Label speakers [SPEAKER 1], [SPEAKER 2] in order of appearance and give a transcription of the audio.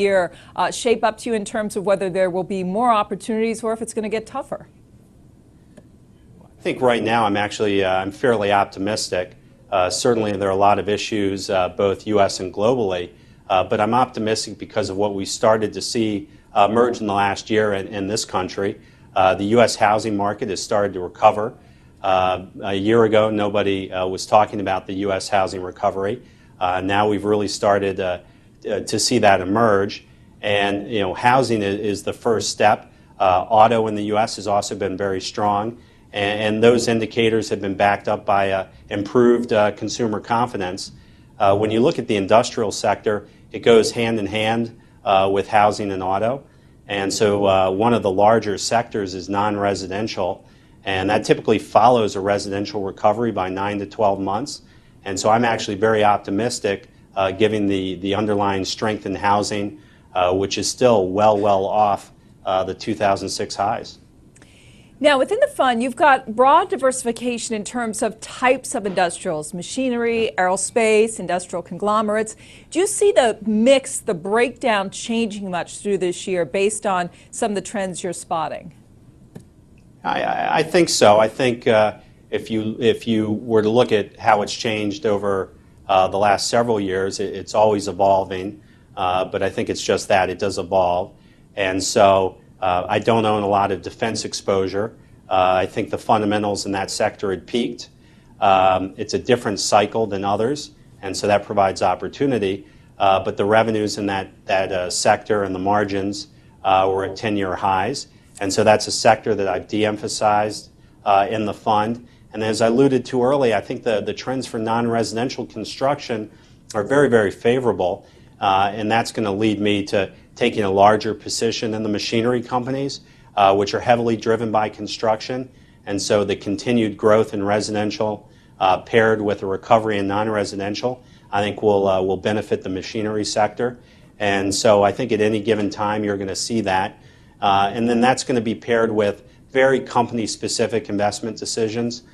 [SPEAKER 1] year shape up to you in terms of whether there will be more opportunities or if it's going to get tougher?
[SPEAKER 2] I think right now I'm fairly optimistic. Certainly there are a lot of issues, both U.S. and globally, but I'm optimistic because of what we started to see emerge in the last year in this country. The U.S. housing market has started to recover. A year ago, nobody was talking about the U.S. housing recovery. Now we've really started to see that emerge, and housing is the first step. Auto in the U.S. has also been very strong, and those indicators have been backed up by improved consumer confidence. When you look at the industrial sector, it goes hand in hand with housing and auto, and so one of the larger sectors is non-residential, and that typically follows a residential recovery by 9 to 12 months. And so I'm actually very optimistic, given the underlying strength in housing, which is still well off the 2006 highs.
[SPEAKER 1] Now, within the fund, you've got broad diversification in terms of types of industrials, machinery, aerospace, industrial conglomerates. Do you see the mix, the breakdown changing much through this year based on some of the trends you're spotting?
[SPEAKER 2] I think so. I think if you were to look at how it's changed over the last several years, it's always evolving, but I think it's just that, it does evolve. And so I don't own a lot of defense exposure. I think the fundamentals in that sector had peaked. It's a different cycle than others, and so that provides opportunity. But the revenues in that sector and the margins were at 10-year highs, and so that's a sector that I've de-emphasized in the fund. And as I alluded to earlier, I think the trends for non-residential construction are very favorable, and that's going to lead me to taking a larger position in the machinery companies, which are heavily driven by construction. And so the continued growth in residential paired with a recovery in non-residential, I think will benefit the machinery sector. And so I think at any given time you're going to see that. And then that's going to be paired with very company-specific investment decisions.